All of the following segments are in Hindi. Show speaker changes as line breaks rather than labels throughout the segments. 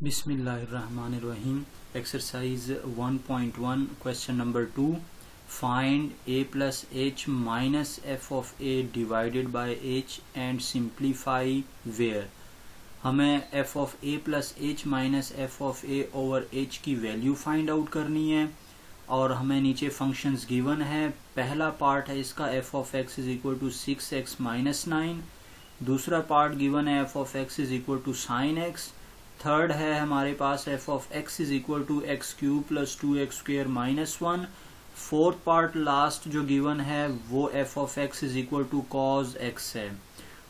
Bismillahirrahmanirrahim. Exercise 1.1 question number 2. Find a plus h minus f of a divided by h and simplify where. हमें f of a plus h minus f of a over h की वैल्यू फाइंड आउट करनी है और हमें नीचे फंक्शंस गिवन है। पहला पार्ट है इसका f of x is equal to 6x minus 9। दूसरा पार्ट गिवन है f of x is equal to sine x। Third है हमारे पास f of x is equal to x cube plus 2x square minus 1। Fourth part last जो गिवन है वो f of x is equal to cos x है।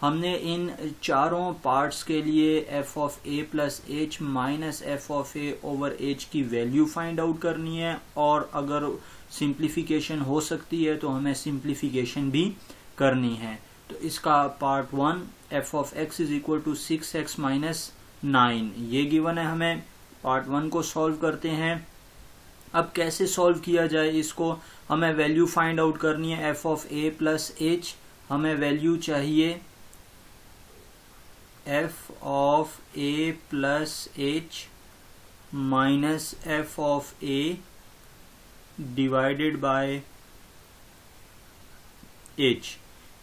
हमने इन चारों पार्ट्स के लिए f of a plus h minus f of a over h की वैल्यू फाइंड आउट करनी है और अगर सिंप्लीफिकेशन हो सकती है तो हमें सिंप्लीफिकेशन भी करनी है। तो इसका part 1 f of x is equal to 6x minus 9 ये गिवन है। हमें पार्ट 1 को सॉल्व करते हैं। अब कैसे सॉल्व किया जाए इसको, हमें वैल्यू फाइंड आउट करनी है f of a plus h। हमें वैल्यू चाहिए f of a plus h minus f of a divided by h।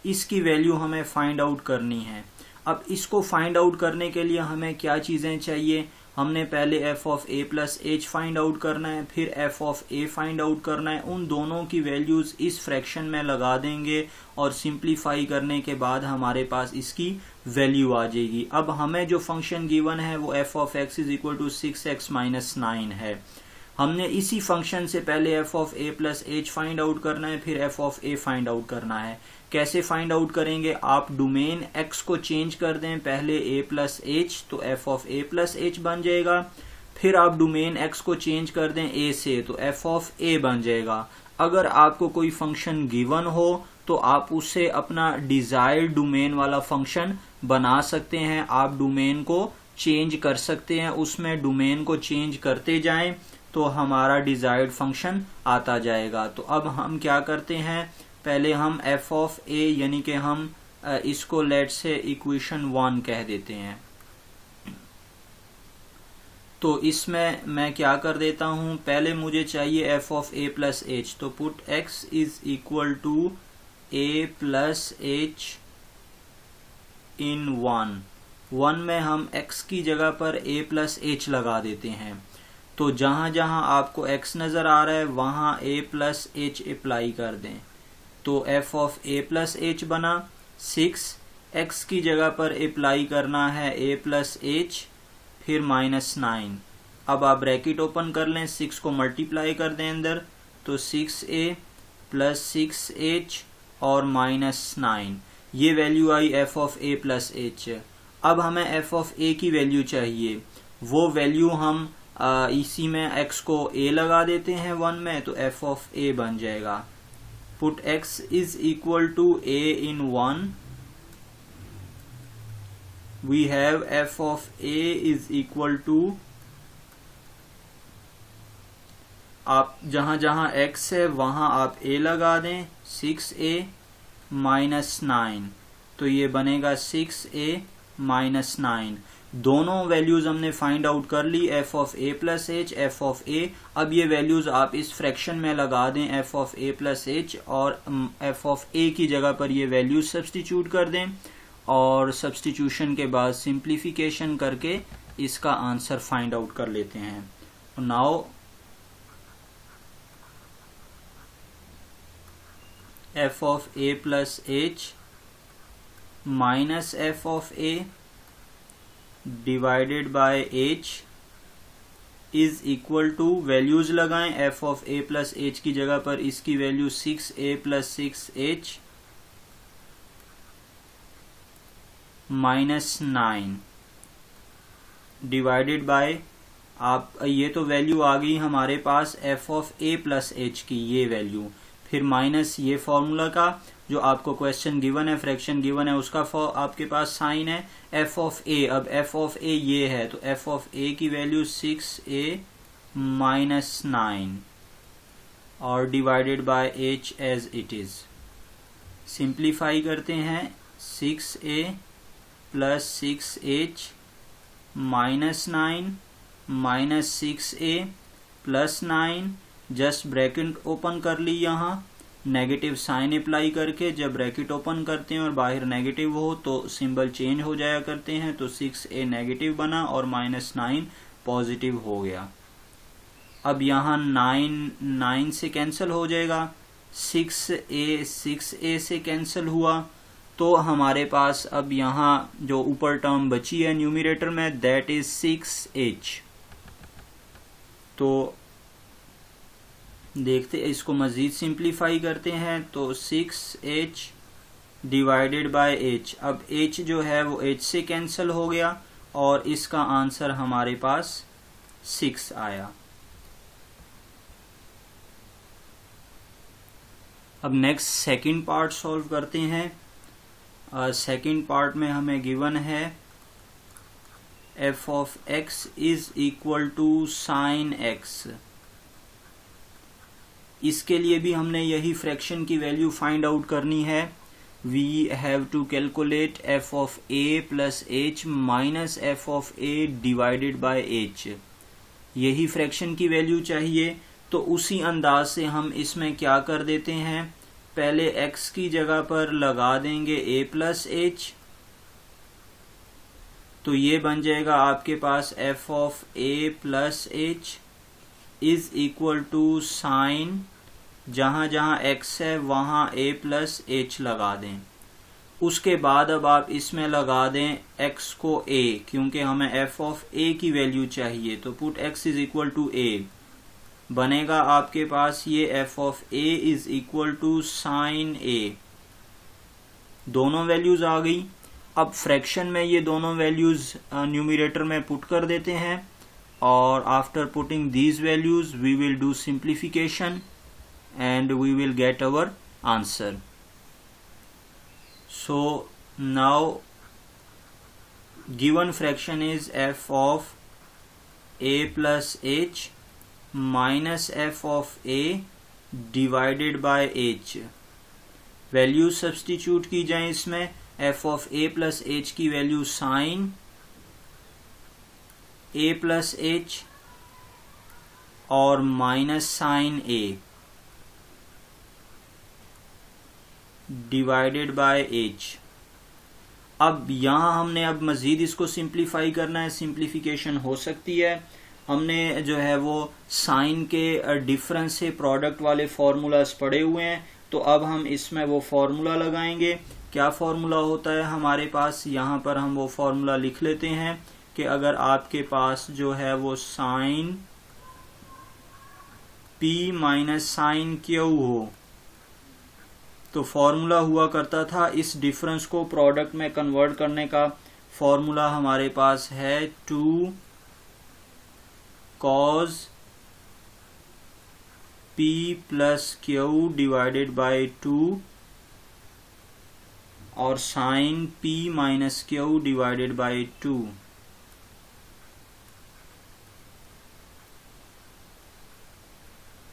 इसकी वैल्यू हमें फाइंड आउट करनी है। अब इसको फाइंड आउट करने के लिए हमें क्या चीजें चाहिए, हमने पहले f of a plus h find out करना है, फिर f of a find out करना है। उन दोनों की वैल्यूज इस फ्रैक्शन में लगा देंगे और सिंप्लीफाई करने के बाद हमारे पास इसकी वैल्यू आ जाएगी। अब हमें जो फंक्शन गिवन है वो f of x is equal to 6x minus 9 है। हमने इसी फंक्शन से पहले f of a plus h find out करना है, फिर f of a find out करना है। कैसे फाइंड आउट करेंगे, आप डोमेन x को चेंज कर दें, पहले a प्लस h तो f of a plus h बन जाएगा। फिर आप डोमेन x को चेंज कर दें a से तो f of a बन जाएगा। अगर आपको कोई फंक्शन गिवन हो तो आप उससे अपना डिजायर्ड डोमेन वाला फंक्शन बना सकते हैं। आप डोमेन को चेंज कर सकते हैं, उसमें डोमेन को चेंज करते जाएं तो हमारा डिजायर्ड फंक्शन आता जाएगा। तो अब हम क्या करते हैं, पहले हम f of a यानी कि हम इसको लेट से इक्वेशन 1 कह देते हैं। तो इसमें मैं क्या कर देता हूं, पहले मुझे चाहिए f of a plus h, तो put x is equal to a plus h in 1 में हम x की जगह पर a प्लस h लगा देते हैं। तो जहां जहां आपको x नजर आ रहा है वहां a प्लस h अप्लाई कर दें। तो f of a plus h बना 6, x की जगह पर अप्लाई करना है a प्लस h फिर माइनस 9। अब आप ब्रैकेट ओपन कर लें, 6 को मल्टीप्लाई कर दें अंदर, तो 6a प्लस 6h और माइनस 9 ये value I f of a plus h। अब हमें f of a की वैल्यू चाहिए, वो वैल्यू हम इसी में x को a लगा देते हैं 1 में, तो f of a बन जाएगा। Put x is equal to a in 1, we have f of a is equal to, आप जहां जहां x है वहां आप a लगा दें, 6a माइनस 9, तो ये बनेगा 6a माइनस 9। दोनों वैल्यूज हमने फाइंड आउट कर ली, f of a plus h, f of a। अब ये वैल्यूज आप इस फ्रैक्शन में लगा दें f of a plus h और f of a की जगह पर ये वैल्यूज सब्स्टिट्यूट कर दें और सब्स्टिट्यूशन के बाद सिंप्लीफिकेशन करके इसका आंसर फाइंड आउट कर लेते हैं। Now f of a plus h minus f of a divided by h is equal to, values लगाएं, f of a plus h की जगह पर इसकी value 6a plus 6h minus 9 divided by, आप ये तो वैल्यू आ गई हमारे पास f of a plus h की ये वैल्यू, फिर माइनस ये फॉर्मूला का जो आपको क्वेश्चन गिवन है, फ्रैक्शन गिवन है, उसका आपके पास साइन है f of a। अब f of a ये है तो f of a की वैल्यू 6a माइनस 9 और divided by h as it is. Simplify करते हैं, 6a plus 6h minus 9 minus 6a plus 9, just bracket open कर ली, यहाँ नेगेटिव साइन अप्लाई करके जब ब्रैकेट ओपन करते हैं और बाहर नेगेटिव हो तो सिंबल चेंज हो जाया करते हैं, तो 6a नेगेटिव बना और माइनस 9 पॉजिटिव हो गया। अब यहाँ 9 से कैंसिल हो जाएगा, 6a से कैंसिल हुआ, तो हमारे पास अब यहाँ जो ऊपर टर्म बची है न्यूमरेटर में, दैट इज 6h। तो देखते इसको मजीद सिंप्लीफाई करते हैं, तो 6h डिवाइडेड बाय h। अब h जो है वो h से कैंसिल हो गया और इसका आंसर हमारे पास 6 आया। अब नेक्स्ट सेकंड पार्ट सॉल्व करते हैं। सेकंड पार्ट में हमें गिवन है f of x is equal to sine x। इसके लिए भी हमने यही फ्रैक्शन की वैल्यू फाइंड आउट करनी है। We have to calculate f of a plus h minus f of a divided by h। यही फ्रैक्शन की वैल्यू चाहिए, तो उसी अंदाज से हम इसमें क्या कर देते हैं, पहले x की जगह पर लगा देंगे a प्लस h, तो ये बन जाएगा आपके पास f of a plus h is equal to sine, जहां जहां x है वहां a प्लस h लगा दें। उसके बाद अब आप इसमें लगा दें x को a, क्योंकि हमें f of a की वैल्यू चाहिए, तो put x is equal to a, बनेगा आपके पास ये f of a is equal to sine a। दोनों वैल्यूज आ गई। अब फ्रैक्शन में ये दोनों वैल्यूज न्यूमरेटर में पुट कर देते हैं, और after putting these values we will do simplification and we will get our answer. So now given fraction is f of a plus h minus f of a divided by h। Value substitute की जाए इसमें, f of a plus h की value sine a plus h और minus sine a divided by h। अब यहाँ हमने अब मजीद इसको सिंप्लीफाई करना है, सिंप्लीफिकेशन हो सकती है। हमने जो है वो साइन के डिफरेंस से प्रोडक्ट वाले फॉर्मूलाज पढ़े हुए हैं, तो अब हम इसमें वो फॉर्मूला लगाएंगे। क्या फॉर्मूला होता है हमारे पास, यहाँ पर हम वो फॉर्मूला लिख लेते हैं कि अगर आपके पास जो है वो sine p minus sine q हो, तो फॉर्मूला हुआ करता था इस डिफरेंस को प्रोडक्ट में कन्वर्ट करने का। फॉर्मूला हमारे पास है 2 cos p plus q divided by 2 और sine p minus q divided by 2।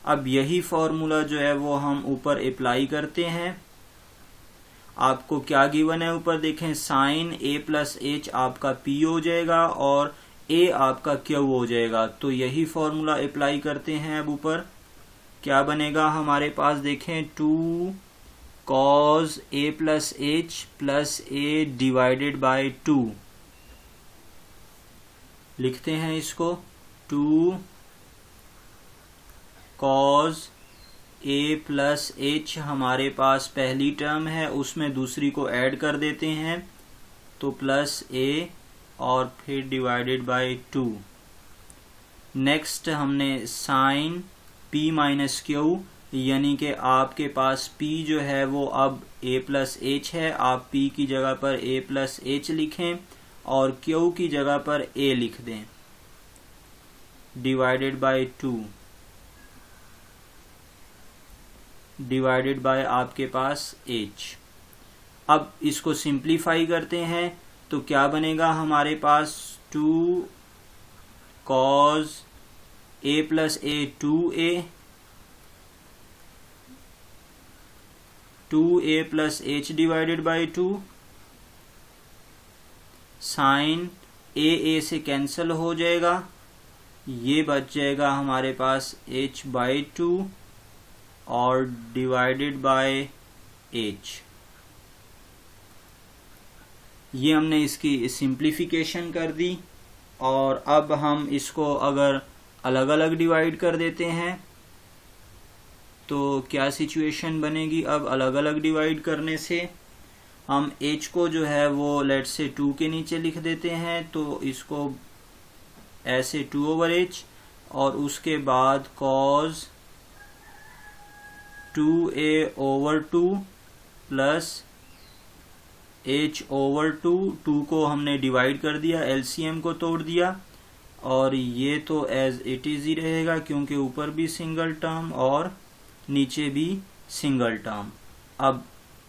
अब यही फॉर्मूला जो है वो हम ऊपर अप्लाई करते हैं। आपको क्या गिवन है ऊपर देखें, साइन a प्लस h आपका p हो जाएगा और a आपका q हो जाएगा, तो यही फॉर्मूला अप्लाई करते हैं। अब ऊपर क्या बनेगा हमारे पास, देखें 2 cos a plus h plus a divided by 2। लिखते हैं इसको, 2 cos a प्लस h हमारे पास पहली टर्म है, उसमें दूसरी को ऐड कर देते हैं, तो प्लस a और फिर डिवाइडेड बाय 2। नेक्स्ट हमने साइन p माइनस q, यानी कि आपके पास p जो है वो अब a प्लस h है, आप p की जगह पर a प्लस h लिखें और q की जगह पर a लिख दें, डिवाइडेड बाय 2 डिवाइडेड बाय आपके पास h। अब इसको सिंप्लीफाई करते हैं, तो क्या बनेगा हमारे पास, 2 cos a plus a 2a plus h divided by 2, sine a से कैंसिल हो जाएगा ये बच जाएगा हमारे पास h/2 और डिवाइडेड बाय h। ये हमने इसकी सिंप्लीफिकेशन कर दी। और अब हम इसको अगर अलग अलग डिवाइड कर देते हैं तो क्या सिचुएशन बनेगी। अब अलग अलग डिवाइड करने से हम h को जो है वो लेट से 2 के नीचे लिख देते हैं, तो इसको ऐसे 2/h और उसके बाद cos 2a/2 प्लस h/2। 2 को हमने डिवाइड कर दिया, एलसीएम को तोड़ दिया, और ये तो एज इट इज ही रहेगा क्योंकि ऊपर भी सिंगल टर्म और नीचे भी सिंगल टर्म। अब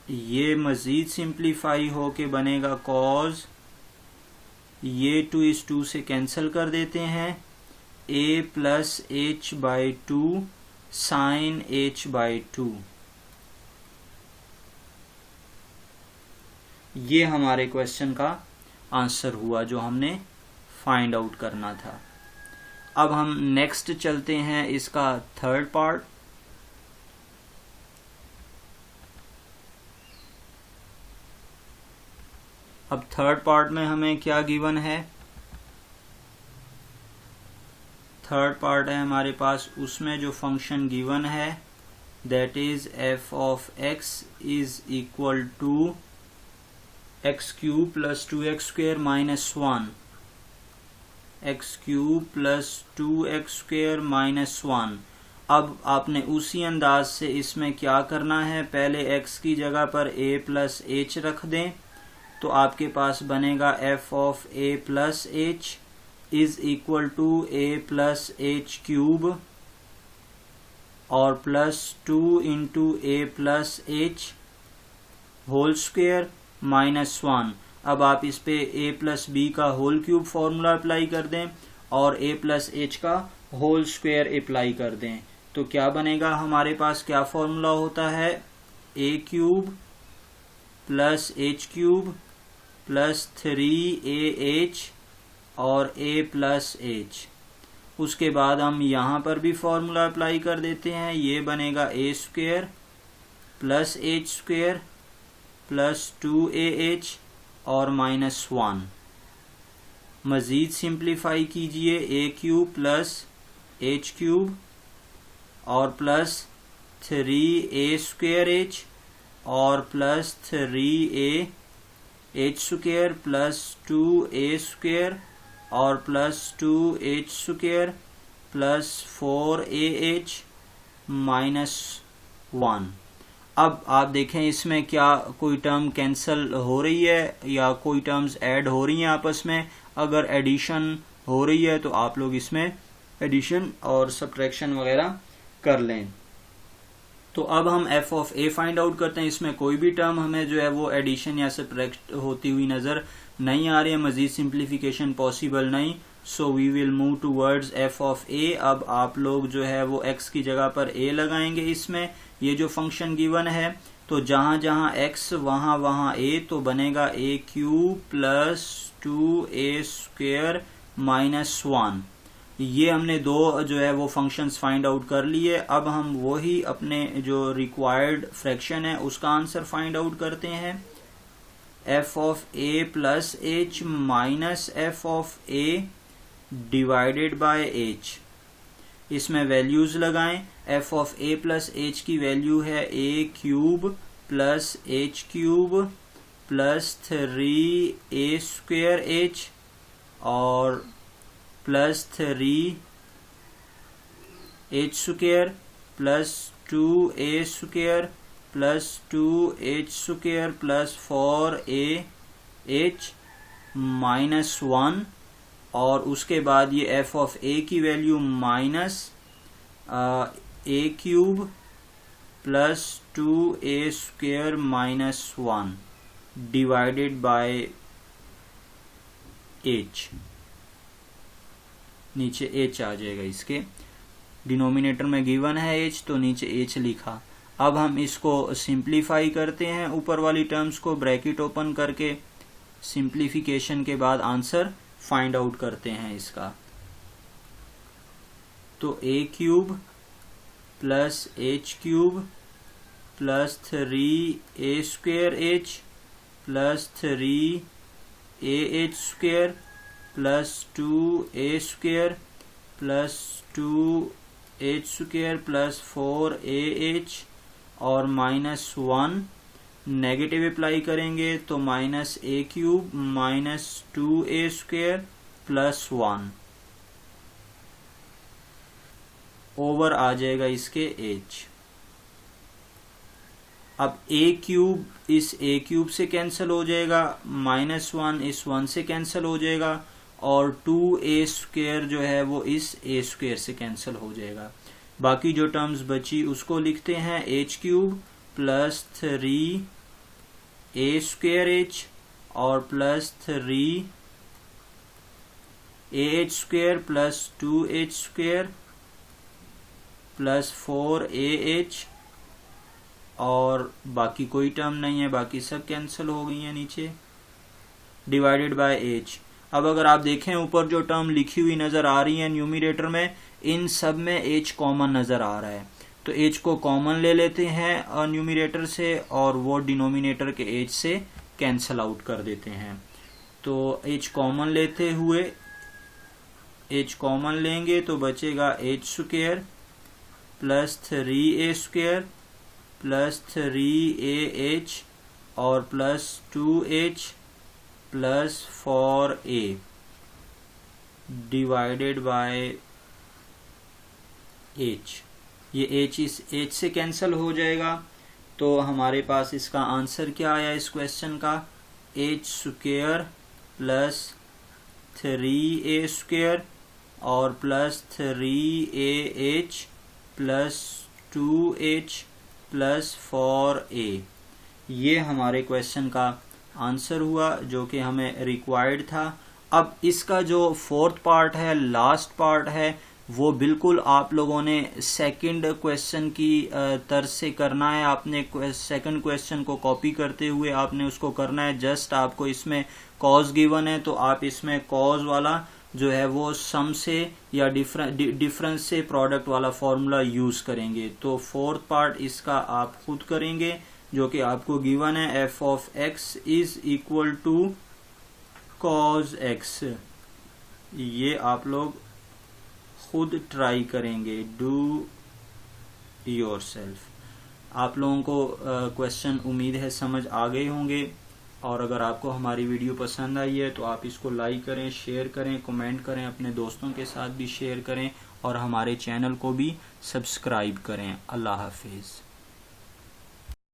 ये मजीद सिंप्लीफाई हो के बनेगा cos, ये 2 इस 2 से कैंसिल कर देते हैं, a plus h/2 sign h/2। ये हमारे क्वेश्चन का आंसर हुआ जो हमने फाइंड आउट करना था। अब हम नेक्स्ट चलते हैं इसका थर्ड पार्ट। अब थर्ड पार्ट में हमें क्या गिवन है। थर्ड पार्ट है हमारे पास, उसमें जो फंक्शन गिवन है that is f of x is equal to x³ plus 2x² minus 1, x³ plus 2x² minus 1। अब आपने उसी अंदाज से इसमें क्या करना है, पहले x की जगह पर a प्लस h रख दें, तो आपके पास बनेगा f of a plus h is equal to a प्लस h³ और plus 2 into a plus h whole square minus 1। अब आप इस पे a प्लस b का होल क्यूब फॉर्मूला अप्लाई कर दें और a प्लस h का होल स्क्वायर अप्लाई कर दें, तो क्या बनेगा हमारे पास, क्या फॉर्मूला होता है, a³ plus h³ plus 3ah और a प्लस h। उसके बाद हम यहाँ पर भी फॉर्मूला अप्लाई कर देते हैं, ये बनेगा a² plus h² plus 2ah और माइनस 1। मजीद सिंप्लीफाई कीजिए, a³ प्लस h³ और प्लस 3a² और प्लस 3ah² प्लस 2a² और plus 2h² plus 4ah minus 1। अब आप देखें इसमें क्या कोई टर्म कैंसिल हो रही है या कोई टर्म्स ऐड हो रही हैं आपस में। अगर एडिशन हो रही है तो आप लोग इसमें एडिशन और सब्ट्रैक्शन वगैरह कर लें। तो अब हम f of a find out करते हैं। इसमें कोई भी टर्म हमें जो है वो एडिशन या सब्ट्रैक्ट होती हुई नज़र नहीं आ रही है, मजीद सिंप्लीफिकेशन पॉसिबल नहीं। So we will move towards f of a। अब आप लोग जो है वो x की जगह पर a लगाएंगे। इसमें ये जो फंक्शन गिवन है तो जहां जहां x वहां वहां a, तो बनेगा a³ प्लस 2a² माइनस 1। ये हमने दो जो है वो फंक्शंस फाइंड आउट कर लिए। अब हम वही अपने जो रिक्वायर्ड फ्रैक्शन है उसका आंसर फाइंड आउट करते हैं। f of a plus h minus f of a divided by h। इसमें वैल्यूज लगाएं। f of a plus h की वैल्यू है a³ plus h³ plus 3a² और plus 3h² plus 2a² plus 2h² plus 4ah minus 1। और उसके बाद ये f ऑफ a की value minus a³ plus 2a² minus 1 divided by h। नीचे h आ जाएगा, इसके डिनोमिनेटर में गिवन है h तो नीचे h लिखा। अब हम इसको सिंप्लीफाई करते हैं, ऊपर वाली टर्म्स को ब्रैकेट ओपन करके सिंप्लीफिकेशन के बाद आंसर फाइंड आउट करते हैं इसका। तो a cube plus h cube plus 3a square h plus 3ah square plus 2a square plus 2h square plus 4ah और -1 नेगेटिव अप्लाई करेंगे तो -a cube minus 2a square plus 1 over आ जाएगा इसके h। अब a क्यूब इस a क्यूब से कैंसिल हो जाएगा, -1 इस 1 से कैंसिल हो जाएगा और 2a स्क्वेयर जो है वो इस a स्क्वेयर से कैंसिल हो जाएगा। बाकी जो टर्म्स बची उसको लिखते हैं h cube plus 3a square h और plus 3ah square plus 2h square plus 4ah और बाकी कोई टर्म नहीं है, बाकी सब कैंसिल हो गई है नीचे, डिवाइडेड बाय h। अब अगर आप देखें ऊपर जो टर्म लिखी हुई नजर आ रही है न्यूमरेटर में, इन सब में h कॉमन नजर आ रहा है, तो h को कॉमन ले लेते हैं न्यूमरेटर से और वो डिनोमिनेटर के h से कैंसिल आउट कर देते हैं। तो h कॉमन लेते हुए h कॉमन लेंगे तो बचेगा h square plus 3a square plus 3ah और plus 2h plus 4a divided by h। ये h इस h से कैंसिल हो जाएगा, तो हमारे पास इसका आंसर क्या आया इस क्वेश्चन का, h square plus 3a square और plus 3ah plus 2h plus 4a। ये हमारे क्वेश्चन का आंसर हुआ जो कि हमें रिक्वायर्ड था। अब इसका जो फोर्थ पार्ट है, लास्ट पार्ट है, वो बिल्कुल आप लोगों ने सेकंड क्वेश्चन की तर्ज से करना है। आपने सेकंड क्वेश्चन को कॉपी करते हुए आपने उसको करना है। जस्ट आपको इसमें कॉज गिवन है तो आप इसमें कॉज वाला जो है वो सम से या डिफरेंस से प्रोडक्ट वाला फॉर्मूला यूज करेंगे। तो फोर्थ पार्ट इसका आप खुद करेंगे जो कि आपको गिवन है, f of x is equal to cos x। ये आप लोग खुद ट्राई करेंगे, डू योरसेल्फ। आप लोगों को क्वेश्चन उम्मीद है समझ आ गए होंगे, और अगर आपको हमारी वीडियो पसंद आई है तो आप इसको लाइक करें, शेयर करें, कमेंट करें, अपने दोस्तों के साथ भी शेयर करें और हमारे चैनल को भी सब्सक्राइब करें। अल्लाह हाफिज़।